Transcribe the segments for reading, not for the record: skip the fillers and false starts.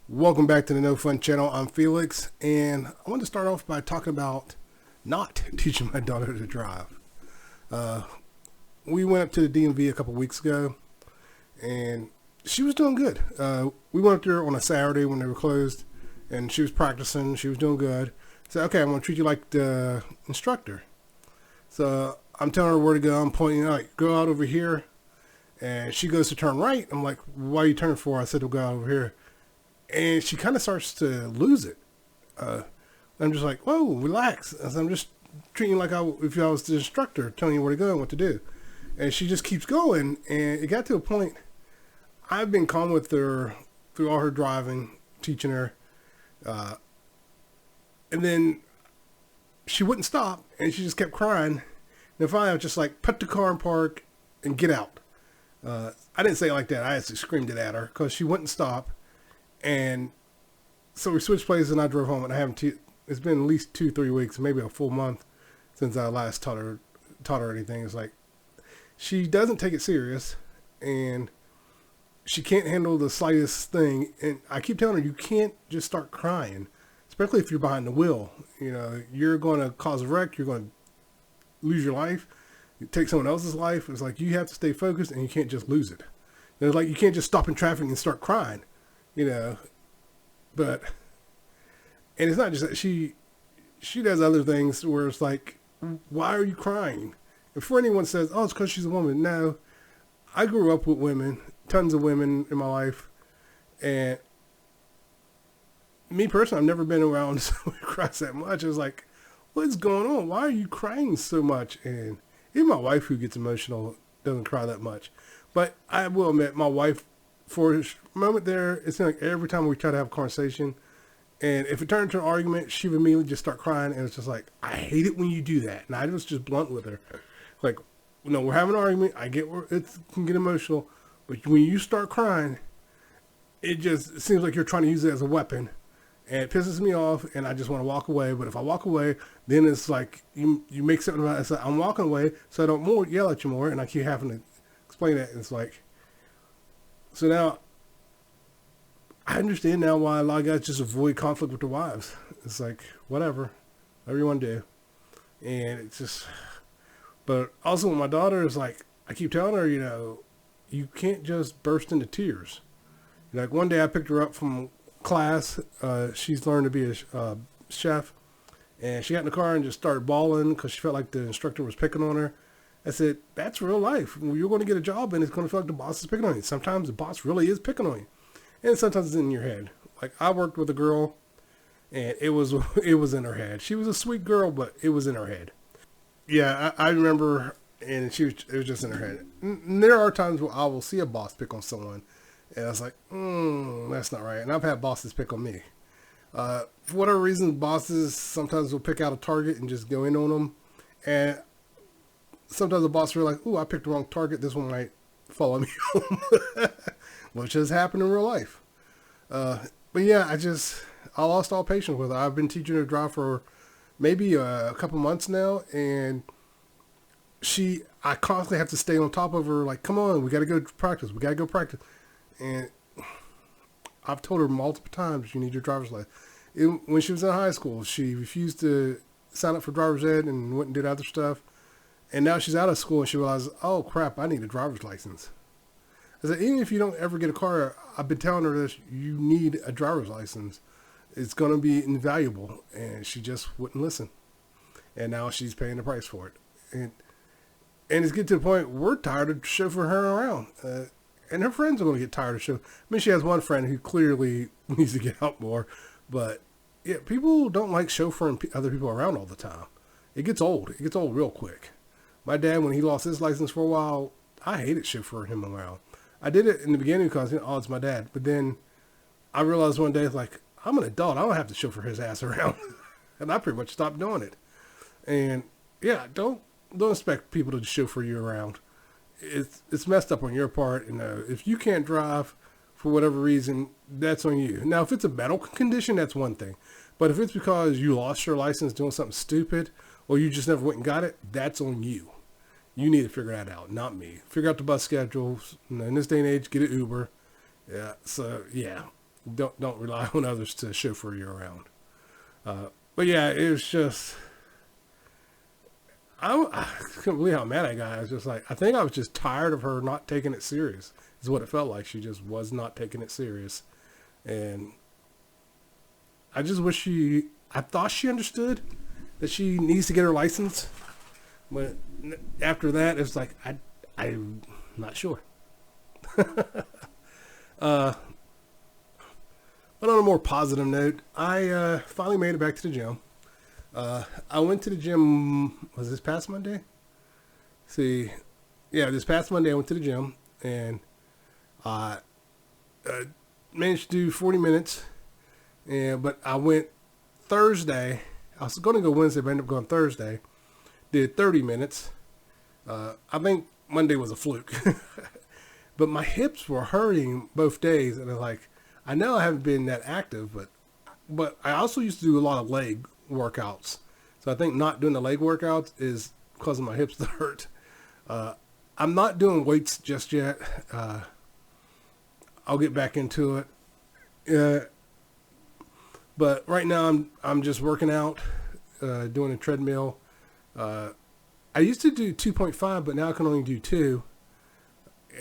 Welcome back to the No Fun Channel. I'm Felix, and I want to start off by talking about not teaching my daughter to drive. Uh, we went up to the DMV a couple weeks ago, and she was doing good. We went up there on a Saturday when they were closed, and she was practicing. She was doing good. So, okay, I'm going to treat you like the instructor. So I'm telling her where to go. I'm pointing out, go out over here, and she goes to turn right. I'm like, why are you turning for? I said, to go out over here. And she kind of starts to lose it. Uh, I'm just like, whoa, relax. I'm just treating you like if I was the instructor, telling you where to go and what to do. And she just keeps going. And it got to a point, I've been calm with her through all her driving, teaching her. Uh, and then she wouldn't stop, and she just kept crying. And then finally, I was just like, put the car in park and get out. I didn't say it like that. I actually screamed it at her because she wouldn't stop. And so we switched places, and I drove home, and I haven't. It's been at least 2-3 weeks, maybe a full month since I last taught her anything. It's like she doesn't take it serious, and she can't handle the slightest thing. And I keep telling her, you can't just start crying, especially if you're behind the wheel. You know, you're going to cause a wreck. You're going to lose your life. You take someone else's life. It's like you have to stay focused, and you can't just lose it. It's like you can't just stop in traffic and start crying. You know, but, and it's not just that she does other things where it's like, why are you crying? Before anyone says, oh, it's because she's a woman. No, I grew up with women, tons of women in my life. And me personally, I've never been around someone who cries that much. It's like, what's going on? Why are you crying so much? And even my wife, who gets emotional, doesn't cry that much. But I will admit, my wife, for a moment there, it seemed like every time we try to have a conversation, and if it turned into an argument, she would immediately just start crying, and it's just like, I hate it when you do that. And I was just blunt with her. Like, no, we're having an argument. I get where it can get emotional, but when you start crying, it seems like you're trying to use it as a weapon, and it pisses me off, and I just want to walk away. But if I walk away, then it's like, you make something about it. It's like, I'm walking away, so I don't yell at you more, and I keep having to explain that. And it's like, so now, I understand now why a lot of guys just avoid conflict with their wives. It's like, whatever you want to do. And it's just, but also with my daughter, is like, I keep telling her, you can't just burst into tears. Like one day I picked her up from class. She's learned to be a chef. And she got in the car and just started bawling because she felt like the instructor was picking on her. I said, that's real life. You're going to get a job and it's going to feel like the boss is picking on you. Sometimes the boss really is picking on you. And sometimes it's in your head. Like I worked with a girl and it was in her head. She was a sweet girl, but it was in her head. Yeah, I remember, and it was just in her head. And there are times where I will see a boss pick on someone and I was like, that's not right. And I've had bosses pick on me. For whatever reason, bosses sometimes will pick out a target and just go in on them. And sometimes the boss will be like, ooh, I picked the wrong target. This one might follow me home. Which has happened in real life. But yeah, I lost all patience with her. I've been teaching her to drive for maybe a couple months now. And I constantly have to stay on top of her. Like, come on, we got to go practice. We got to go practice. And I've told her multiple times, you need your driver's license. When she was in high school, she refused to sign up for driver's ed and went and did other stuff. And now she's out of school and she realizes, oh crap, I need a driver's license. I said, even if you don't ever get a car, I've been telling her this, you need a driver's license. It's going to be invaluable. And she just wouldn't listen. And now she's paying the price for it. And it's getting to the point, we're tired of chauffeuring her around. And her friends are going to get tired of chauffeuring. I mean, she has one friend who clearly needs to get out more. But yeah, people don't like chauffeuring other people around all the time. It gets old. It gets old real quick. My dad, when he lost his license for a while, I hated chauffeuring him around. I did it in the beginning because, it's my dad. But then I realized one day, like, I'm an adult. I don't have to chauffeur his ass around. And I pretty much stopped doing it. And, yeah, don't expect people to chauffeur you around. It's messed up on your part. And if you can't drive for whatever reason, that's on you. Now, if it's a medical condition, that's one thing. But if it's because you lost your license doing something stupid or you just never went and got it, that's on you. You need to figure that out, not me. Figure out the bus schedules. In this day and age, get an Uber. Yeah, so, yeah. Don't rely on others to chauffeur you around. But yeah, it was just I couldn't believe how mad I got. I was just like, I think I was just tired of her not taking it serious. Is what it felt like. She just was not taking it serious, and I just wish she. I thought she understood that she needs to get her license, but after that, it's like I'm not sure. uh, but on a more positive note, I finally made it back to the gym. I went to the gym. Was this past Monday? See, yeah, this past Monday I went to the gym and I managed to do 40 minutes. But I went Thursday. I was going to go Wednesday, but I ended up going Thursday. Did 30 minutes. I think Monday was a fluke. But my hips were hurting both days, and I know I haven't been that active, but I also used to do a lot of leg workouts. So I think not doing the leg workouts is causing my hips to hurt. I'm not doing weights just yet. I'll get back into it. But right now I'm just working out, doing a treadmill. I used to do 2.5, but now I can only do 2.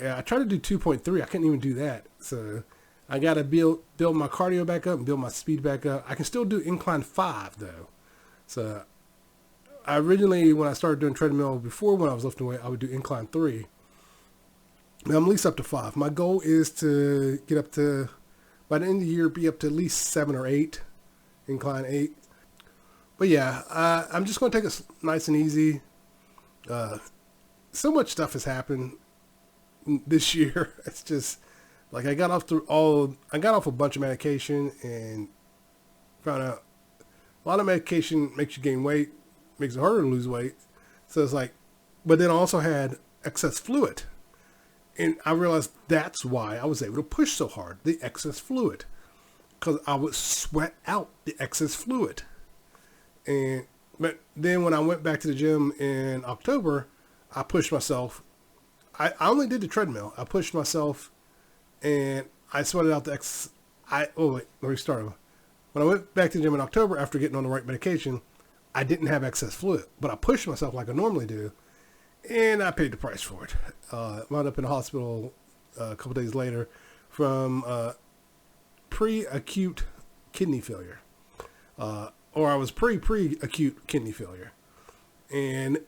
Yeah, I tried to do 2.3. I couldn't even do that. So I got to build my cardio back up and build my speed back up. I can still do incline 5 though. So I originally, when I started doing treadmill before, when I was lifting weight, I would do incline 3. Now I'm at least up to 5. My goal is to get up to, by the end of the year, be up to at least 7 or 8, incline 8. But yeah, I'm just going to take it nice and easy. So much stuff has happened this year. It's just like I got off a bunch of medication and found out a lot of medication makes you gain weight, makes it harder to lose weight. So it's like, but then I also had excess fluid. And I realized that's why I was able to push so hard, the excess fluid. Because I would sweat out the excess fluid. But then when I went back to the gym in October, I pushed myself. I only did the treadmill. I pushed myself and I sweated out the let me start over. When I went back to the gym in October after getting on the right medication, I didn't have excess fluid, but I pushed myself like I normally do, and I paid the price for it. Wound up in the hospital a couple days later from pre-acute kidney failure, or I was pre-acute kidney failure, and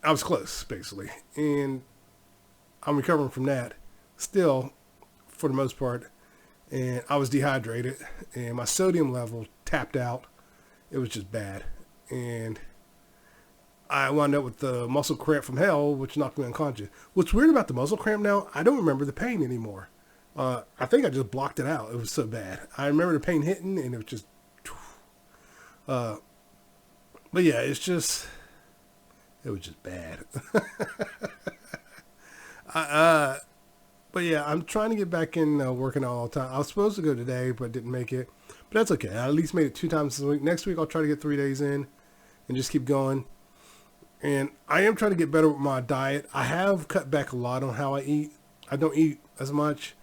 I was close basically, and I'm recovering from that still for the most part. And I was dehydrated and my sodium level tapped out. It was just bad. And I wound up with the muscle cramp from hell, which knocked me unconscious. What's weird about the muscle cramp now, I don't remember the pain anymore. I think I just blocked it out. It was so bad. I remember the pain hitting and it was just, but yeah, it was just bad. But yeah, I'm trying to get back in working all the time. I was supposed to go today, but didn't make it. But that's okay. I at least made it 2 times this week. Next week, I'll try to get 3 days in and just keep going. And I am trying to get better with my diet. I have cut back a lot on how I eat. I don't eat as much,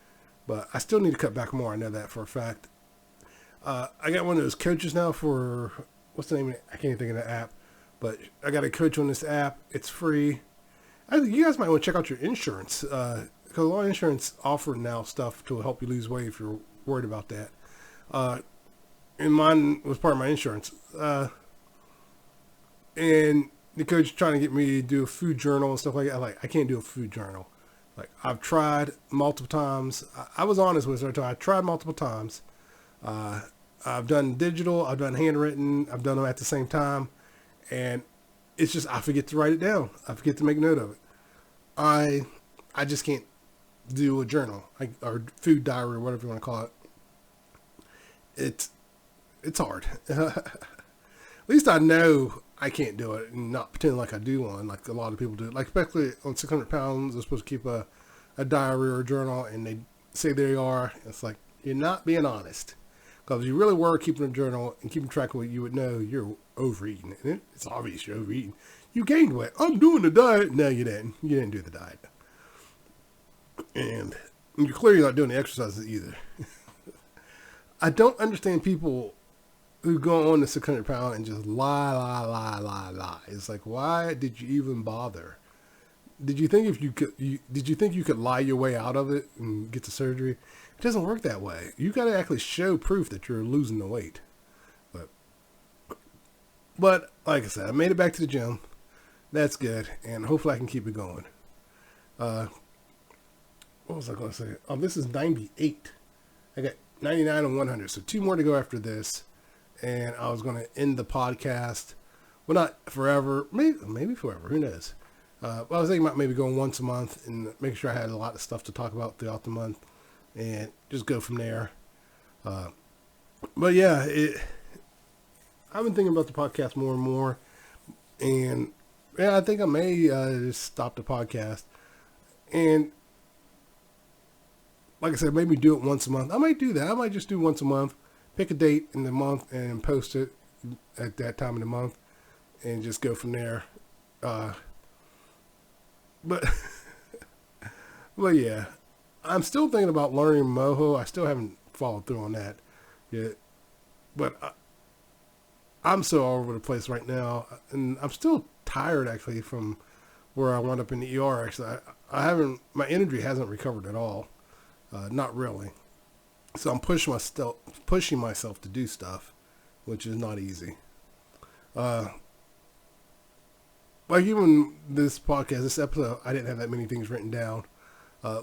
but I still need to cut back more. I know that for a fact. I got one of those coaches now for, what's the name of it? I can't even think of the app. But I got a coach on this app. It's free. I think you guys might want to check out your insurance. Because a lot of insurance offer now stuff to help you lose weight if you're worried about that. And mine was part of my insurance. And the coach trying to get me to do a food journal and stuff like that. I can't do a food journal. I've tried multiple times. I was honest with her. I tried multiple times. I've done digital. I've done handwritten. I've done them at the same time. And it's just, I forget to write it down. I forget to make note of it. I just can't do a journal or food diary or whatever you want to call it. It's hard. At least I know I can't do it and not pretend like I do one like a lot of people do. Like especially on 600 pounds, they're supposed to keep a diary or a journal and they say they are. It's like, you're not being honest. Because if you really were keeping a journal and keeping track of what you would know, you're overeating. And it's obvious you're overeating. You gained weight. I'm doing the diet. No, you didn't. You didn't do the diet. And you're clearly not doing the exercises either. I don't understand people who go on the 600 pound and just lie. It's like, why did you even bother? Did you think if you could, did you think you could lie your way out of it and get the surgery? It doesn't work that way. You got to actually show proof that you're losing the weight. But like I said, I made it back to the gym. That's good, and hopefully I can keep it going. What was I going to say? Oh, this is 98. I got 99 and 100, so 2 more to go after this. And I was going to end the podcast. Well, not forever. Maybe forever. Who knows? Well, I was thinking about maybe going once a month and make sure I had a lot of stuff to talk about throughout the month. And just go from there. But yeah, I've been thinking about the podcast more and more. And yeah, I think I may just stop the podcast. And like I said, maybe do it once a month. I might do that. I might just do once a month. Pick a date in the month and post it at that time of the month. And just go from there. But yeah, I'm still thinking about learning Moho. I still haven't followed through on that yet. But I'm so all over the place right now. And I'm still tired, actually, from where I wound up in the ER. Actually, I haven't, my energy hasn't recovered at all. Not really. So I'm pushing myself to do stuff, which is not easy. Like even this podcast, this episode, I didn't have that many things written down.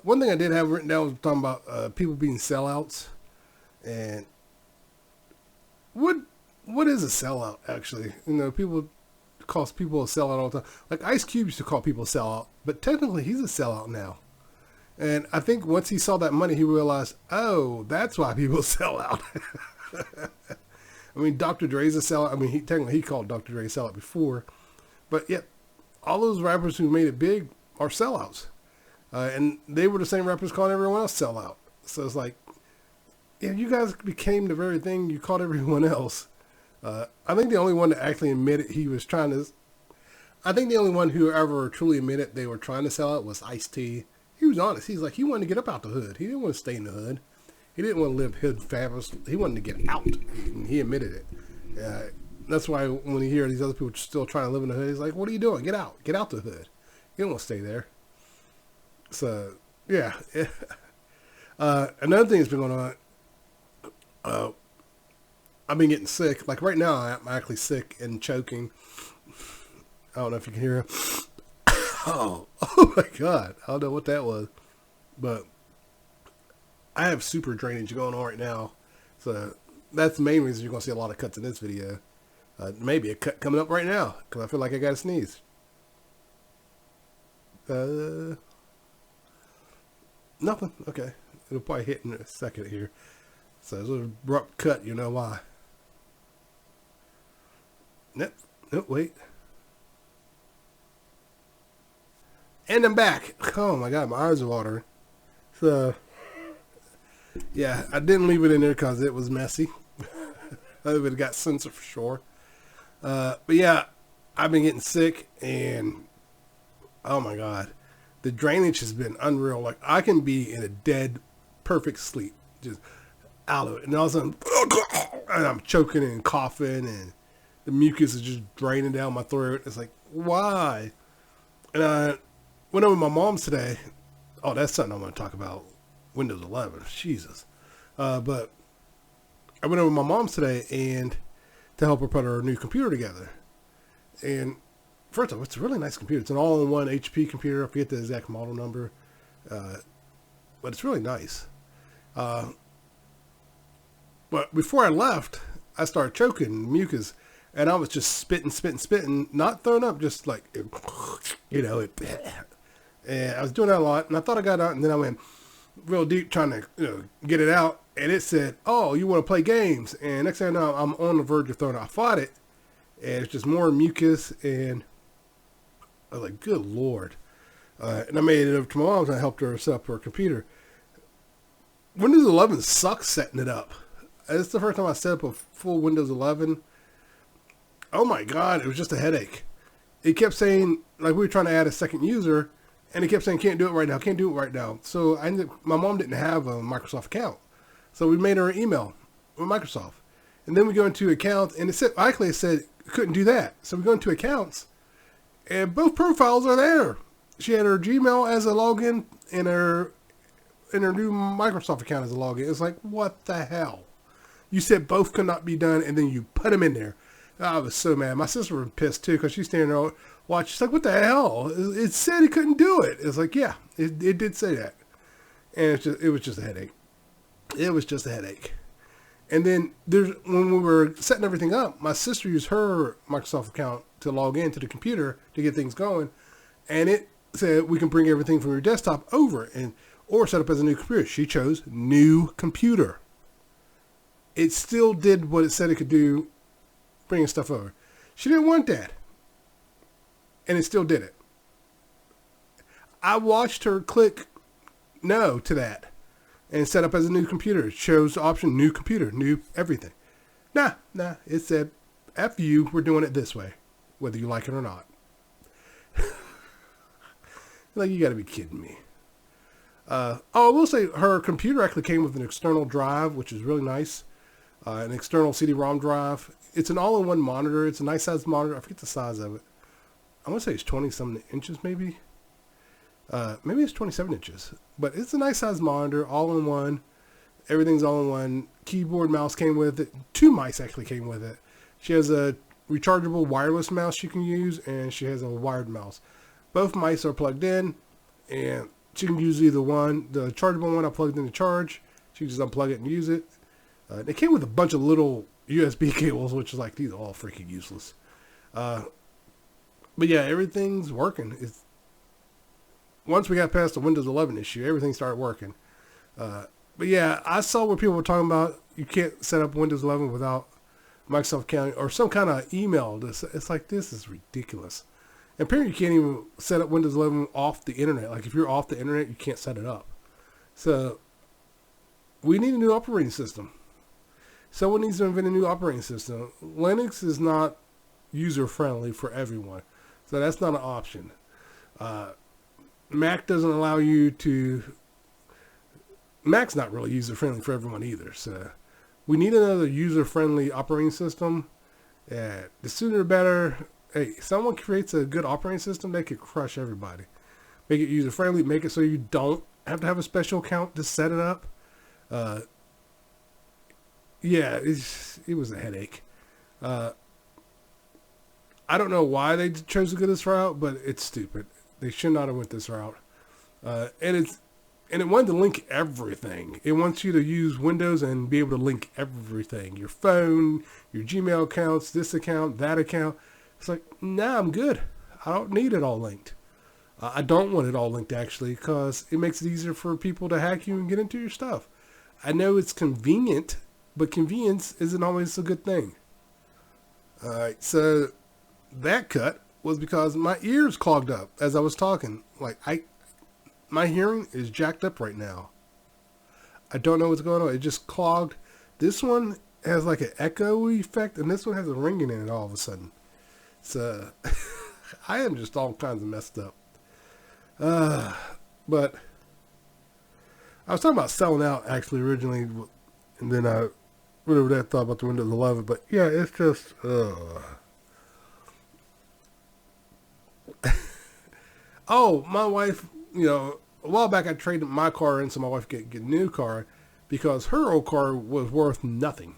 One thing I did have written down was talking about people being sellouts. And what is a sellout, actually? You know, people call people a sellout all the time. Like Ice Cube used to call people a sellout, but technically he's a sellout now. And I think once he saw that money, he realized, oh, that's why people sell out. I mean, Dr. Dre's a sellout. I mean, he called Dr. Dre a sellout before. But yet, all those rappers who made it big are sellouts. And they were the same rappers calling everyone else sellout. So it's like, yeah, you guys became the very thing you called everyone else. I think the only one that actually admitted he was trying to... I think the only one who ever truly admitted they were trying to sell out was Ice-T. He was honest. He's like, he wanted to get up out the hood. He didn't want to stay in the hood. He didn't want to live hood fabulous. He wanted to get out. And he admitted it. That's why when you hear these other people still trying to live in the hood, he's like, what are you doing? Get out. Get out the hood. You don't want to stay there. So, yeah. Another thing that's been going on, I've been getting sick. Like right now, I'm actually sick and choking. I don't know if you can hear it. Oh my God. I don't know what that was. But I have super drainage going on right now. So that's the main reason you're going to see a lot of cuts in this video. Maybe a cut coming up right now because I feel like I got to sneeze. Nothing. Okay. It'll probably hit in a second here. So it's an abrupt cut. You know why. Nope. Wait. And I'm back. Oh my God, my eyes are watering. So, yeah, I didn't leave it in there because it was messy. I would have got censored for sure. But yeah, I've been getting sick and oh my God, the drainage has been unreal. Like I can be in a dead, perfect sleep, just out of it. And all of a sudden, and I'm choking and coughing and the mucus is just draining down my throat. It's like, why? And I went over to my mom's today. Oh, that's something I want to talk about. Windows 11. Jesus. But I went over to my mom's today and to help her put her new computer together. And first of all, it's a really nice computer. It's an all-in-one HP computer. I forget the exact model number. But it's really nice. But before I left, I started choking mucus. And I was just spitting, not throwing up, just like, you know, and I was doing that a lot. And I thought I got out, and then I went real deep trying to get it out. And it said, oh, you want to play games. And next thing I know, I'm on the verge of throwing out. I fought it. And it's just more mucus. And I was like, good Lord. And I made it over to my mom's and I helped her set up her computer. Windows 11 sucks setting it up. It's the first time I set up a full Windows 11. Oh my God, it was just a headache. It kept saying, like we were trying to add a second user, and it kept saying, can't do it right now. So my mom didn't have a Microsoft account. So we made her an email. with Microsoft. And then we go into accounts, and it said couldn't do that. So we go into accounts, and both profiles are there. She had her Gmail as a login and her new Microsoft account as a login. It's like, what the hell? You said both could not be done, and then you put them in there. I was so mad. My sister was pissed too, because she's standing there watching. She's like, what the hell? It said he couldn't do it. It's like, yeah, it did say that. And it was just a headache. It was just a headache. And then when we were setting everything up, my sister used her Microsoft account to log into the computer to get things going. And it said, we can bring everything from your desktop over or set up as a new computer. She chose new computer. It still did what it said it could do, bringing stuff over. She didn't want that. And it still did it. I watched her click no to that and set up as a new computer. It chose the option new computer, new everything. Nah. It said, F you, we're doing it this way, whether you like it or not. Like, you got to be kidding me. I will say her computer actually came with an external drive, which is really nice. An external CD-ROM drive. It's an all-in-one monitor. It's a nice size monitor. I forget the size of it. I want to say it's 20-something inches, maybe. Maybe it's 27 inches. But it's a nice size monitor, all-in-one. Everything's all-in-one. Keyboard, mouse came with it. 2 mice actually came with it. She has a rechargeable wireless mouse she can use, and she has a wired mouse. Both mice are plugged in, and she can use either one. The chargeable one I plugged in to charge. She can just unplug it and use it. They came with a bunch of little USB cables, which is like, these are all freaking useless. But yeah, everything's working. Once we got past the Windows 11 issue, everything started working. But yeah, I saw where people were talking about you can't set up Windows 11 without Microsoft account or some kind of email. It's like, this is ridiculous. And apparently you can't even set up Windows 11 off the internet. Like, if you're off the internet, you can't set it up. So we need a new operating system. Someone needs to invent a new operating system. Linux is not user-friendly for everyone. So that's not an option. Mac doesn't allow you to... Mac's not really user-friendly for everyone either. So we need another user-friendly operating system. The sooner the better. Hey, if someone creates a good operating system, they could crush everybody. Make it user-friendly. Make it so you don't have to have a special account to set it up. Yeah, it was a headache. I don't know why they chose to go this route, but it's stupid. They should not have went this route. And it wanted to link everything. It wants you to use Windows and be able to link everything. Your phone, your Gmail accounts, this account, that account. It's like, nah, I'm good. I don't need it all linked. I don't want it all linked, actually, because it makes it easier for people to hack you and get into your stuff. I know it's convenient, but convenience isn't always a good thing. All right, so that cut was because my ears clogged up as I was talking. Like, my hearing is jacked up right now. I don't know what's going on. It just clogged. This one has like an echo effect, and this one has a ringing in it all of a sudden. So I am just all kinds of messed up. But I was talking about selling out actually originally, and then I went over that, thought about the Windows 11. But yeah, it's just oh, my wife, a while back I traded my car in so my wife could get a new car because her old car was worth nothing.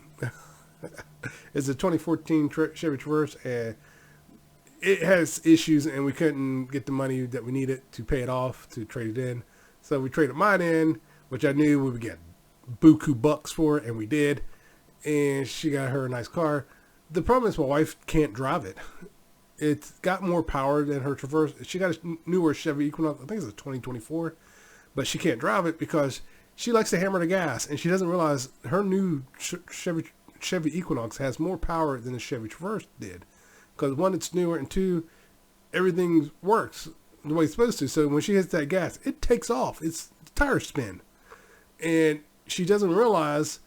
It's a 2014 Chevy Traverse, and it has issues, and we couldn't get the money that we needed to pay it off to trade it in. So we traded mine in, which I knew we would get buku bucks for it, and we did. And she got her a nice car. The problem is my wife can't drive it. It's got more power than her Traverse. She got a newer Chevy Equinox. I think it's a 2024, but she can't drive it because she likes to hammer the gas, and she doesn't realize her new Chevy Equinox has more power than the Chevy Traverse did. Because one, it's newer, and two, everything works the way it's supposed to. So when she hits that gas, it takes off. It's tire spin. And she doesn't realize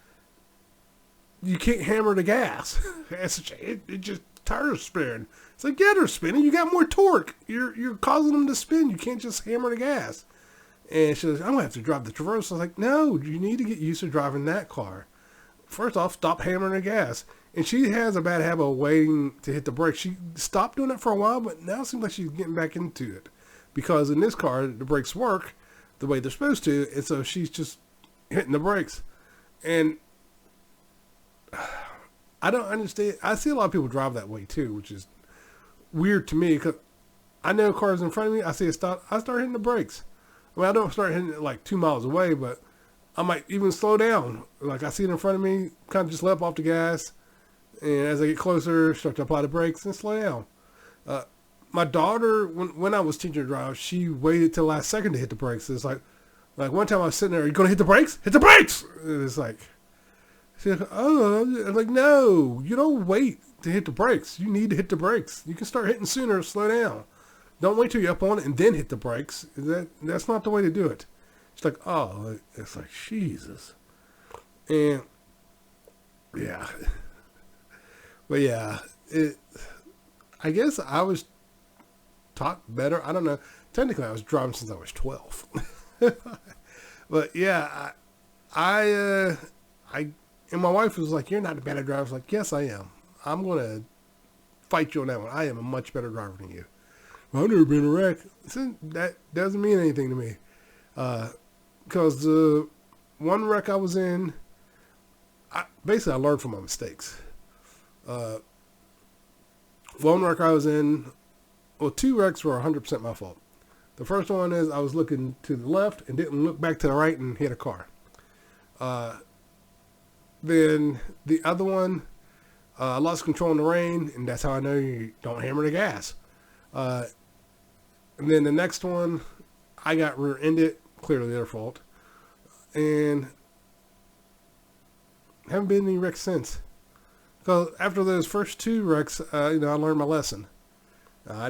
you can't hammer the gas. It just tires spin. It's like, yeah, they're spinning. You got more torque. You're causing them to spin. You can't just hammer the gas. And she says, I'm going to have to drive the Traverse. I was like, no, you need to get used to driving that car. first off, stop hammering the gas. And she has a bad habit of waiting to hit the brakes. She stopped doing that for a while, but now it seems like she's getting back into it. Because in this car, the brakes work the way they're supposed to, and so she's just hitting the brakes. And I don't understand. I see a lot of people drive that way too, which is weird to me because I know cars in front of me. I see it stop. I start hitting the brakes. I mean, I don't start hitting it like 2 miles away, but I might even slow down. Like I see it in front of me, kind of just let off the gas. And as I get closer, start to apply the brakes and slow down. My daughter, when I was teaching her to drive, she waited till the last second to hit the brakes. It's like one time I was sitting there, are you going to hit the brakes? Hit the brakes! And it's like, she's like, oh, I'm like, no, you don't wait to hit the brakes. You need to hit the brakes. You can start hitting sooner or slow down. Don't wait till you're up on it and then hit the brakes. That's not the way to do it. She's like, oh, it's like, Jesus. And, yeah. But yeah, I guess I was taught better. I don't know. Technically, I was driving since I was 12. But yeah, I and my wife was like, "You're not a bad driver." I was like, "Yes, I am. I'm gonna fight you on that one. I am a much better driver than you." Well, I've never been in a wreck. So that doesn't mean anything to me, because the one wreck I was in, basically I learned from my mistakes. One wreck I was in, well, 2 wrecks were 100% my fault. The first one is I was looking to the left and didn't look back to the right and hit a car. Then the other one, I lost control in the rain, and that's how I know you don't hammer the gas. And then the next one, I got rear-ended, clearly their fault. And haven't been in any wrecks since. Because after those first 2 wrecks, I learned my lesson. I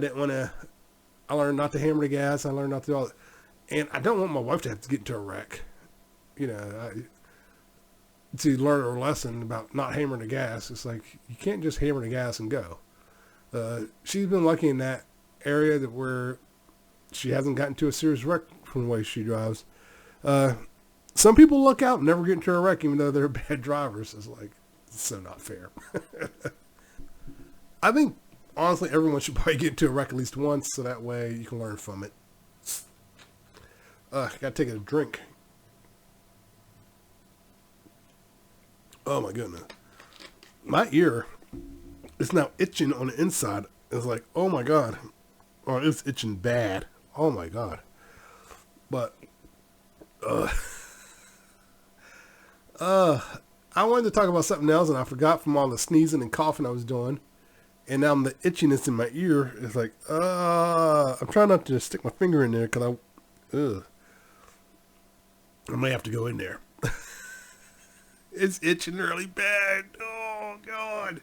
learned not to hammer the gas. I learned not to do all that. And I don't want my wife to have to get into a wreck. To learn her lesson about not hammering the gas. It's like, you can't just hammer the gas and go. She's been lucky in that area where she hasn't gotten to a serious wreck from the way she drives. Some people look out and never get into a wreck even though they're bad drivers. It's like, it's so not fair. I think, honestly, everyone should probably get into a wreck at least once so that way you can learn from it. I gotta take a drink. Oh my goodness. My ear is now itching on the inside. It's like, oh my God. Oh, it's itching bad. Oh my God. But, I wanted to talk about something else and I forgot from all the sneezing and coughing I was doing. And now the itchiness in my ear is like, I'm trying not to stick my finger in there because I may have to go in there. It's itching really bad. Oh, God.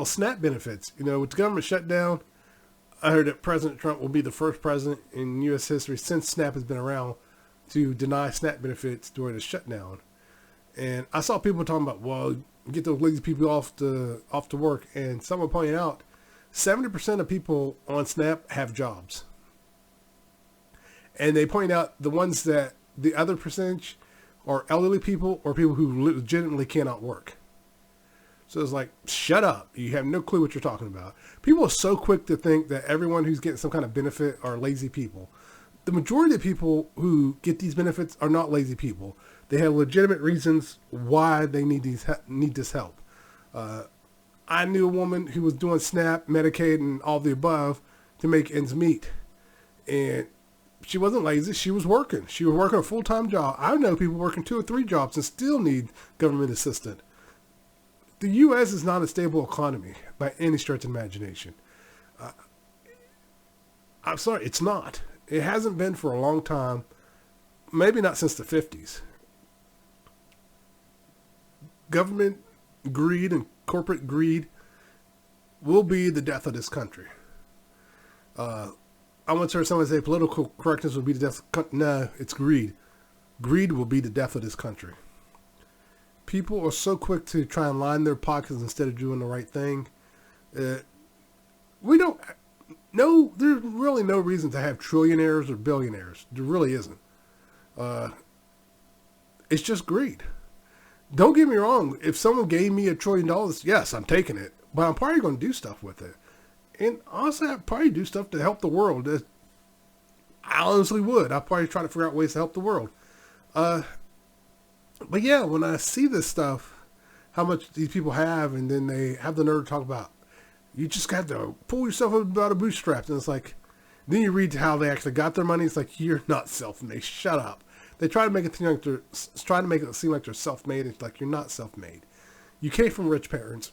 SNAP benefits. With the government shutdown, I heard that President Trump will be the first president in U.S. history since SNAP has been around to deny SNAP benefits during the shutdown. And I saw people talking about, well, get those lazy people off to work. And someone pointed out, 70% of people on SNAP have jobs. And they point out the ones that the other percentage are elderly people or people who legitimately cannot work. So it's like, shut up. You have no clue what you're talking about. People are so quick to think that everyone who's getting some kind of benefit are lazy people. The majority of people who get these benefits are not lazy people. They have legitimate reasons why they need this help. I knew a woman who was doing SNAP, Medicaid, and all the above to make ends meet. And she wasn't lazy. She was working. She was working a full-time job. I know people working 2 or 3 jobs and still need government assistance. The U.S. is not a stable economy by any stretch of imagination. I'm sorry, it's not. It hasn't been for a long time. Maybe not since the 50s. Government greed and corporate greed will be the death of this country. I once heard someone say political correctness will be the death of the country. No, it's greed. Greed will be the death of this country. People are so quick to try and line their pockets instead of doing the right thing. There's really no reason to have trillionaires or billionaires. There really isn't. It's just greed. Don't get me wrong. If someone gave me $1 trillion, yes, I'm taking it. But I'm probably going to do stuff with it. And honestly, I'd probably do stuff to help the world. I honestly would. I'd probably try to figure out ways to help the world. But yeah, when I see this stuff, how much these people have, and then they have the nerve to talk about, you just got to pull yourself up out of bootstraps. And it's like, then you read how they actually got their money. It's like, you're not self-made. Shut up. They try to make it seem like they're self-made. It's like, you're not self-made. You came from rich parents.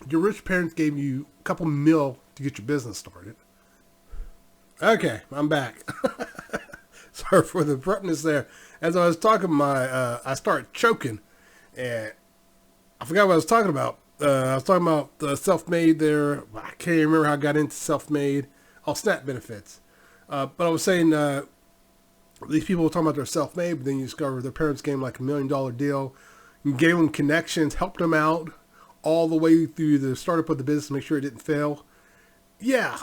Your rich parents gave you a couple mil to get your business started. Okay, I'm back. Sorry for the abruptness there. As I was talking, I started choking, and I forgot what I was talking about. I was talking about the self-made there. I can't even remember how I got into self-made. Oh, SNAP benefits. But I was saying these people were talking about their self-made, but then you discover their parents gave them like $1 million deal. You gave them connections, helped them out all the way through the startup of the business to make sure it didn't fail. Yeah,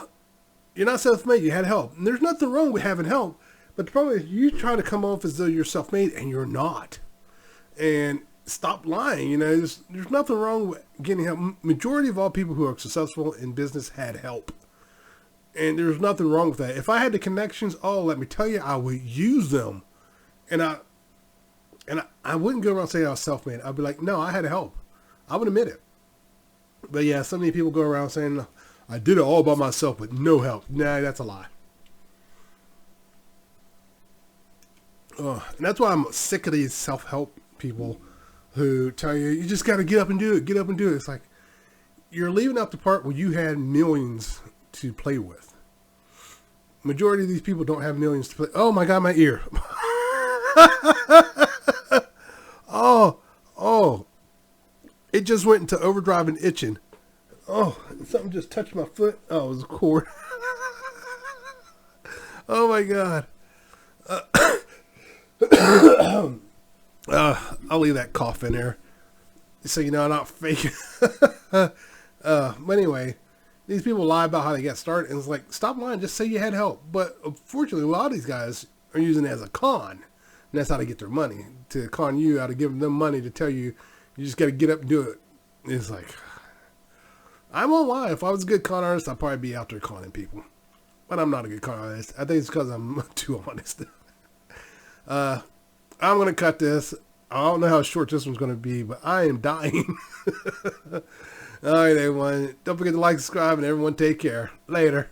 you're not self-made. You had help. And there's nothing wrong with having help. But the problem is you try to come off as though you're self-made, and you're not. And stop lying. You know, there's nothing wrong with getting help. Majority of all people who are successful in business had help. And there's nothing wrong with that. If I had the connections, let me tell you, I would use them. And I wouldn't go around saying I was self-made. I'd be like, no, I had help. I would admit it. But yeah, so many people go around saying, I did it all by myself with no help. Nah, that's a lie. And that's why I'm sick of these self-help people who tell you, you just got to get up and do it. Get up and do it. It's like, you're leaving out the part where you had millions to play with. Majority of these people don't have millions to play. Oh my God, my ear. Oh. It just went into overdrive and itching. Oh, something just touched my foot. Oh, it was a cord. Oh my God. I'll leave that cough in there. So you know I'm not faking. But anyway, these people lie about how they got started, and it's like, stop lying, just say you had help. But unfortunately, a lot of these guys are using it as a con. And that's how they get their money. To con you out of giving them money to tell you, you just got to get up and do it. It's like, I won't lie. If I was a good con artist, I'd probably be out there conning people. But I'm not a good con artist. I think it's because I'm too honest. I'm going to cut this. I don't know how short this one's going to be, but I am dying. All right, everyone. Don't forget to like, subscribe, and everyone take care. Later.